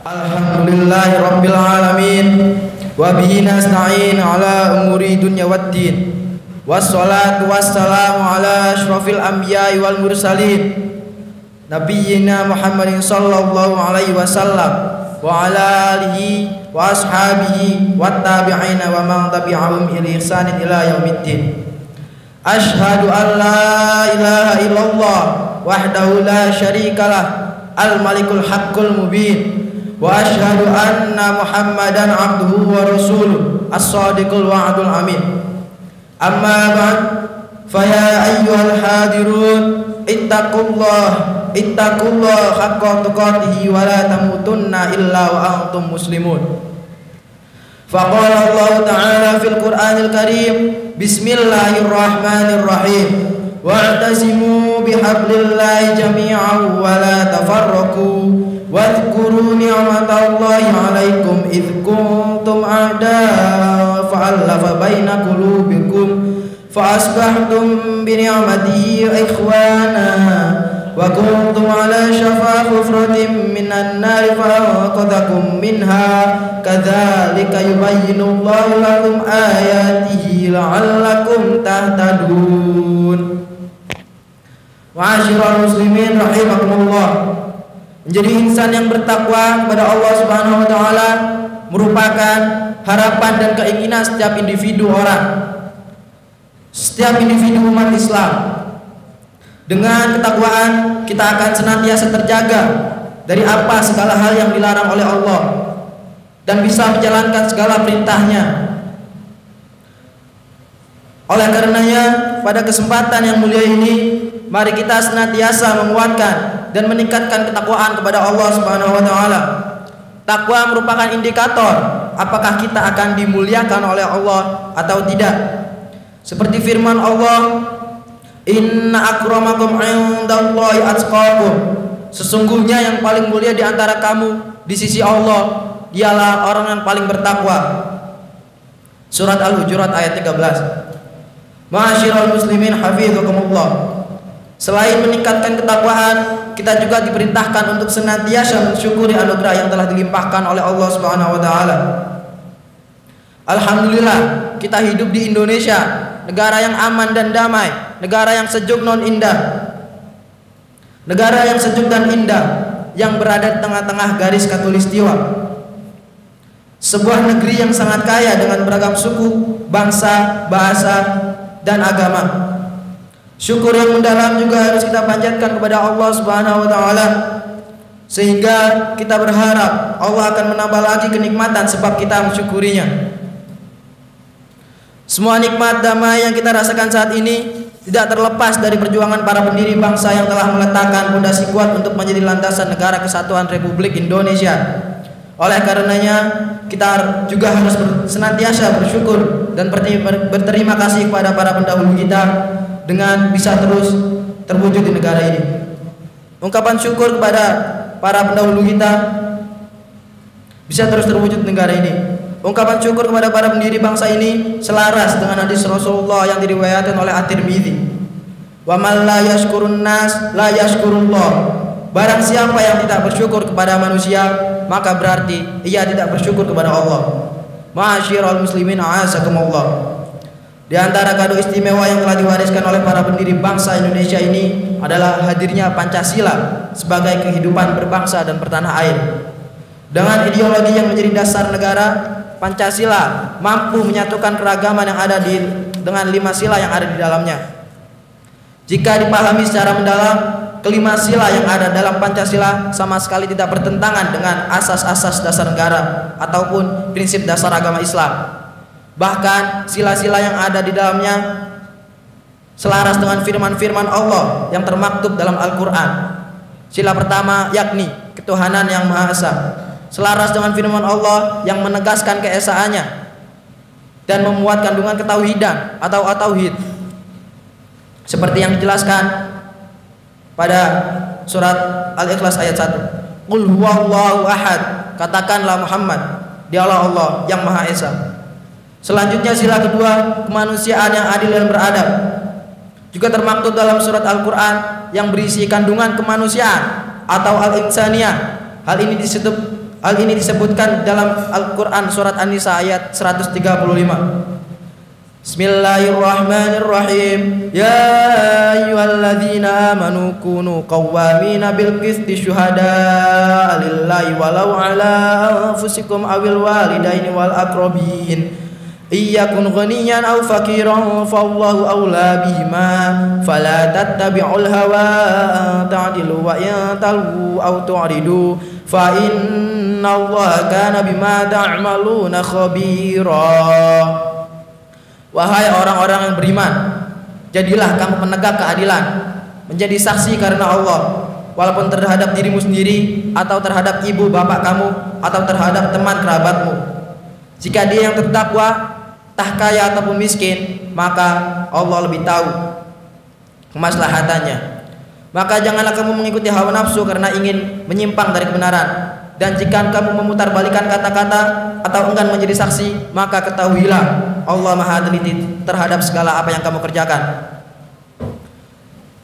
Alhamdulillahi rabbil alamin wa bihi nasta'in ala umuri dunya waddin wassalatu wassalamu ala asyrafil anbiya'i wal mursalin nabiyyina Muhammadin sallallahu alaihi wasallam wa ala alihi wa ashabihi wat tabi'ina wa man tabi'ahum ila ihsanin ila yaumiddin. Asyhadu an la ilaha illallah wahdahu la syarikalah al-malikul haqqul mubin wa asyhadu anna Muhammadan abduhu wa rasuluh as-sadiqul wa'dul amin. Amma ba'd, fa ya ayyuhal hadirun ittaqullah haqqa tuqatih wa la tamutunna illa wa antum muslimun. Faqala Allah ta'ala fil Qur'anil Karim, bismillahirrahmanirrahim, wa'tasimu bihablillahi jami'an wa la tafarraqu wadhkuru ni'matallahi 'alaikum idh kuntum a'daa fa'alafa baina qulubikum fa asbahtum bi ni'matihi ikhwana wa kuntum 'ala shafa hufratin minan nar fa'anqadhakum minha kadzalika yubayyinu Allahu lakum ayatihi la'allakum tahtadun. Ma'asyiral muslimin rahimakumullah, menjadi insan yang bertakwa kepada Allah Subhanahu wa taala merupakan harapan dan keinginan setiap individu umat Islam. Dengan ketakwaan kita akan senantiasa terjaga dari apa segala hal yang dilarang oleh Allah dan bisa menjalankan segala perintahnya. Oleh karenanya, pada kesempatan yang mulia ini, mari kita senantiasa menguatkan dan meningkatkan ketakwaan kepada Allah Subhanahu wa taala. Takwa merupakan indikator apakah kita akan dimuliakan oleh Allah atau tidak. Seperti firman Allah, inna akramakum 'indallahi atqakum. Sesungguhnya yang paling mulia di antara kamu di sisi Allah dialah orang yang paling bertakwa. Surat Al-Hujurat ayat 13. Ma'asyiral muslimin hafizakumullah. Selain meningkatkan ketakwaan, kita juga diperintahkan untuk senantiasa mensyukuri anugerah yang telah dilimpahkan oleh Allah Subhanahu wa taala. Alhamdulillah, kita hidup di Indonesia, negara yang aman dan damai, negara yang sejuk non indah. Negara yang sejuk dan indah yang berada di tengah-tengah garis khatulistiwa. Sebuah negeri yang sangat kaya dengan beragam suku, bangsa, bahasa, dan agama. Syukur yang mendalam juga harus kita panjatkan kepada Allah Subhanahu wa taala, sehingga kita berharap Allah akan menambah lagi kenikmatan sebab kita mensyukurinya. Semua nikmat damai yang kita rasakan saat ini tidak terlepas dari perjuangan para pendiri bangsa yang telah meletakkan fondasi kuat untuk menjadi landasan negara kesatuan Republik Indonesia. Oleh karenanya, kita juga harus senantiasa bersyukur dan berterima kasih kepada para pendahulu kita dengan bisa terus terwujud di negara ini. Ungkapan syukur kepada para pendahulu kita bisa terus terwujud di negara ini. Ungkapan syukur kepada para pendiri bangsa ini selaras dengan hadis Rasulullah yang diriwayatkan oleh At-Tirmidzi. Wa man la yashkurun nas la yashkurullah. Barang siapa yang tidak bersyukur kepada manusia, maka berarti ia tidak bersyukur kepada Allah. Ma'asyiral muslimin a'azakumullah. Di antara kado istimewa yang telah diwariskan oleh para pendiri bangsa Indonesia ini adalah hadirnya Pancasila sebagai kehidupan berbangsa dan bertanah air. Dengan ideologi yang menjadi dasar negara, Pancasila mampu menyatukan keragaman yang ada dengan 5 sila yang ada di dalamnya. Jika dipahami secara mendalam, kelima sila yang ada dalam Pancasila sama sekali tidak bertentangan dengan asas-asas dasar negara ataupun prinsip dasar agama Islam. Bahkan sila-sila yang ada di dalamnya selaras dengan firman-firman Allah yang termaktub dalam Al-Quran. Sila pertama yakni ketuhanan yang Maha Esa, selaras dengan firman Allah yang menegaskan keesaannya dan memuat kandungan ketauhidan atau at-tauhid, seperti yang dijelaskan pada surat Al-Ikhlas ayat 1. Qul huwallahu ahad, katakanlah Muhammad, dialah Allah yang Maha Esa. Selanjutnya sila kedua, kemanusiaan yang adil dan beradab, juga termaktub dalam surat Al-Quran yang berisi kandungan kemanusiaan atau al-insaniyah. Hal ini Hal ini disebutkan dalam Al-Quran surat An-Nisa ayat 135. Bismillahirrahmanirrahim. Ya ayyuhalladzina amanu kunu qawwamina bil qisti syuhada'a lillahi walau ala anfusikum awil walidaini wal aqrabin. Iyakun ghaniyan aw fakiran fallahu awla bihima fala tattabi'ul hawa an ta'dilu wa in talwu aw tu'ridu fa innallaha kana bima ta'maluna khabira. Wahai orang-orang yang beriman, jadilah kamu penegak keadilan, menjadi saksi karena Allah, walaupun terhadap dirimu sendiri, atau terhadap ibu bapak kamu, atau terhadap teman kerabatmu. Jika dia yang bertakwa, entah kaya ataupun miskin, maka Allah lebih tahu kemaslahatannya. Maka janganlah kamu mengikuti hawa nafsu karena ingin menyimpang dari kebenaran. Dan jika kamu memutarbalikkan kata-kata atau enggan menjadi saksi, maka ketahuilah Allah Maha teliti terhadap segala apa yang kamu kerjakan.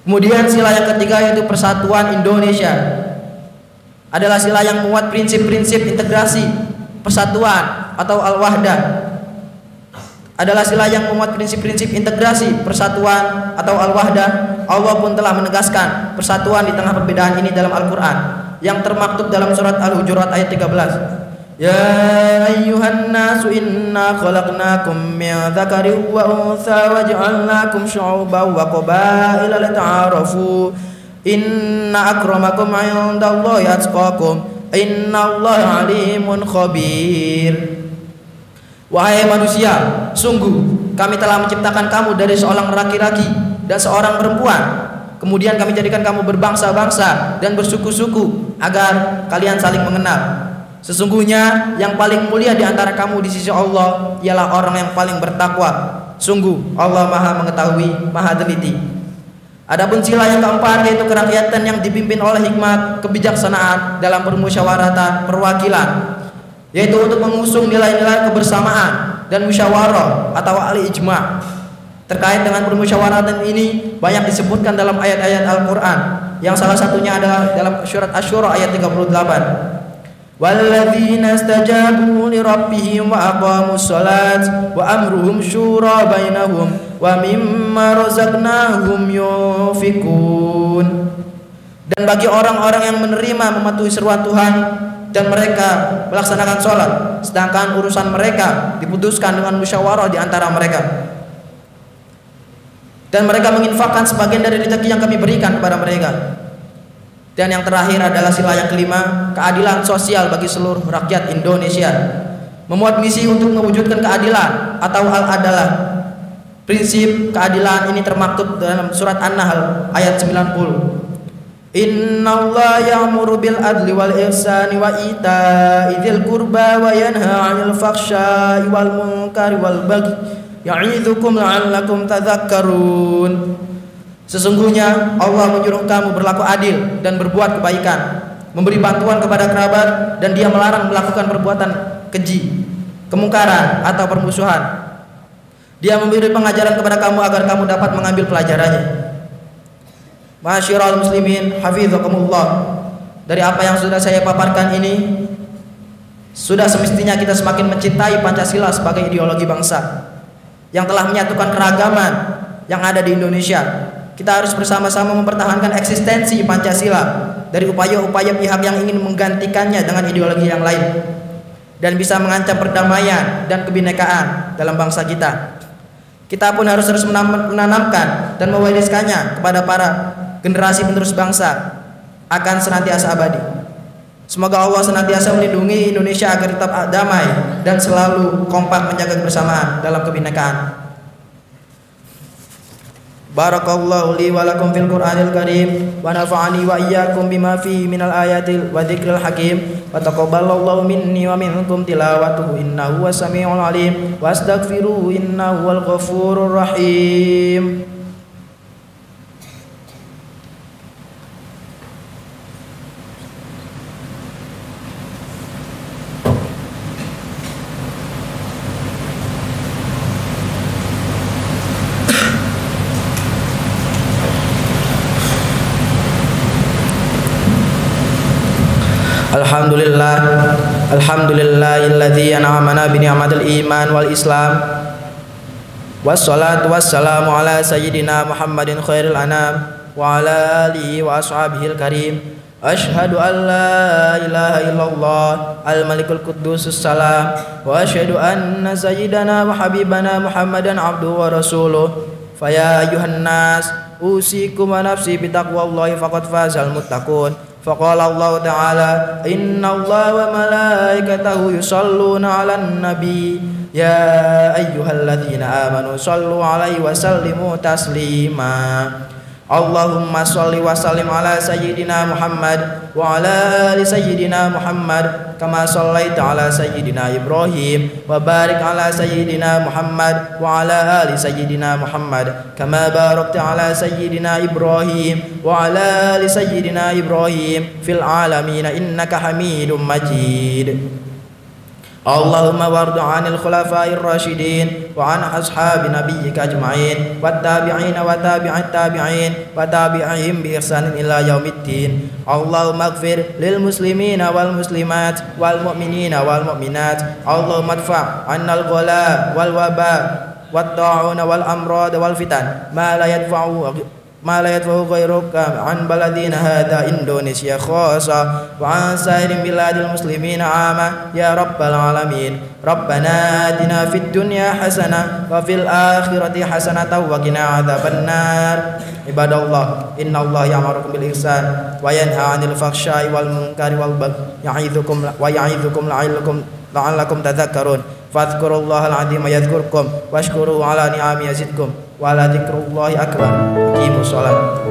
Kemudian sila yang ketiga yaitu persatuan Indonesia. Adalah sila yang memuat prinsip-prinsip integrasi, persatuan atau al-wahdah. Adalah sila yang memuat prinsip-prinsip integrasi, persatuan atau al-wahdah. Allah pun telah menegaskan persatuan di tengah perbedaan ini dalam Al-Quran yang termaktub dalam surat Al-Hujurat ayat 13. Ya ayyuhan nasu inna khalaqnakum min dzakarin wa untha wa ja'alnakum syu'uban wa qabaila lita'arafu inna akramakum 'indallahi atqakum innallaha 'alimun khabir. Wahai manusia, sungguh kami telah menciptakan kamu dari seorang laki-laki dan seorang perempuan. Kemudian kami jadikan kamu berbangsa-bangsa dan bersuku-suku agar kalian saling mengenal. Sesungguhnya yang paling mulia di antara kamu di sisi Allah ialah orang yang paling bertakwa. Sungguh Allah Maha mengetahui, Maha teliti. Adapun sila yang keempat yaitu kerakyatan yang dipimpin oleh hikmat kebijaksanaan dalam permusyawaratan perwakilan, yaitu untuk mengusung nilai-nilai kebersamaan dan musyawarah atau al-ijma'. Terkait dengan permusyawaratan ini banyak disebutkan dalam ayat-ayat Al-Quran, yang salah satunya adalah dalam surat Asy-Syura ayat 38. Walladzina istajabu li rabbihim wa aqamus shalat wa amruhum syura bainahum wa mimma razaqnahum yunfikun. Dan bagi orang-orang yang menerima mematuhi seruan Tuhan dan mereka melaksanakan sholat, sedangkan urusan mereka diputuskan dengan musyawarah di antara mereka. Dan mereka menginfakkan sebagian dari rezeki yang kami berikan kepada mereka. Dan yang terakhir adalah sila yang kelima, keadilan sosial bagi seluruh rakyat Indonesia. Memuat misi untuk mewujudkan keadilan atau al-adalah. Prinsip keadilan ini termaktub dalam surat An-Nahl ayat 90. Innallaha ya'muru bil adli wal ihsani wa ita'i dzil qurba wa yanha 'anil fakhsya'i wal munkari wal baghi ya'idzukum la'allakum tadzakkarun. Sesungguhnya Allah menyuruh kamu berlaku adil dan berbuat kebaikan, memberi bantuan kepada kerabat, dan Dia melarang melakukan perbuatan keji, kemungkaran atau permusuhan. Dia memberi pengajaran kepada kamu agar kamu dapat mengambil pelajarannya. Ma'asyiral muslimin, hafizakumullah. Dari apa yang sudah saya paparkan ini, sudah semestinya kita semakin mencintai Pancasila sebagai ideologi bangsa yang telah menyatukan keragaman yang ada di Indonesia. Kita harus bersama-sama mempertahankan eksistensi Pancasila dari upaya-upaya pihak yang ingin menggantikannya dengan ideologi yang lain dan bisa mengancam perdamaian dan kebinekaan dalam bangsa kita. Kita pun harus terus menanamkan dan mewariskannya kepada para generasi penerus bangsa akan senantiasa abadi. Semoga Allah senantiasa melindungi Indonesia agar tetap damai dan selalu kompak menjaga kebersamaan dalam kebinekaan. Barakallahu li wa lakum fil Qur'anil Karim wa nafa'ani wa iyyakum bima fihi minal ayatil wa dzikril hakim wa taqabbalallahu minni wa minkum tilawatuhu innahu was-sami'ul alim wa astaghfiruhu innahu wal ghafurur rahim. Alhamdulillahilladzi an'amana bi ni'matil iman wal islam. Wassalatu wassalamu ala sayyidina Muhammadin khairil anam wa ala alihi wa ashabihil karim. Ashhadu an la ilaha illallah al-malikul quddus salam wa ashhadu anna sayyidana wa habibana Muhammadan abduhu wa rasuluh. Faya ayuhan nas usikum wa nafsi bitaqwallahi faqad fazal muttaqun. Faqala Allah ta'ala innallaha wa malaikatahu yusalluna 'alan nabi ya ayyuhalladzina amanu sallu 'alaihi wa sallimu taslima. Allahumma sholli wa sallim ala sayyidina Muhammad wa ala ali sayyidina Muhammad kama shallaita ala sayyidina Ibrahim wa barik ala sayyidina Muhammad wa ala ali sayyidina Muhammad kama barakta ala sayyidina Ibrahim wa ala ali sayyidina Ibrahim fil alamin innaka Hamidum Majid. Allahumma wardu 'anil khulafa'ir rasyidin wa 'an ashabi nabiyyika ajma'in wat tabi'ina wa tabi'at tabi'in wa tabi'ihim bi ihsanin ila yaumiddin. Allahumma ighfir lil muslimina wal muslimat wal mu'minina wal mu'minat. Allahumma adfa' 'annal ghala wal waba wat ta'una wal amrad wal fitan ma la yadfa'u ghairuka an baladina hadha Indonesia khassa wa an sairin biladil muslimina ama ya rabbal alamin. Rabbana atina fid dunya hasanah wa fil akhirati hasanah wa qina adzabannar. Ibadallah innallaha ya'murukum bil ihsan wa yanha 'anil fahsya'i wal munkari wal baghi ya'idzukum la'allakum tadhakkarun. Fadhkurullahal 'azima yadhkurkum washkuruhu 'ala ni'ami yazidkum wa la dzikrullahi akbar. Aqimus shalah.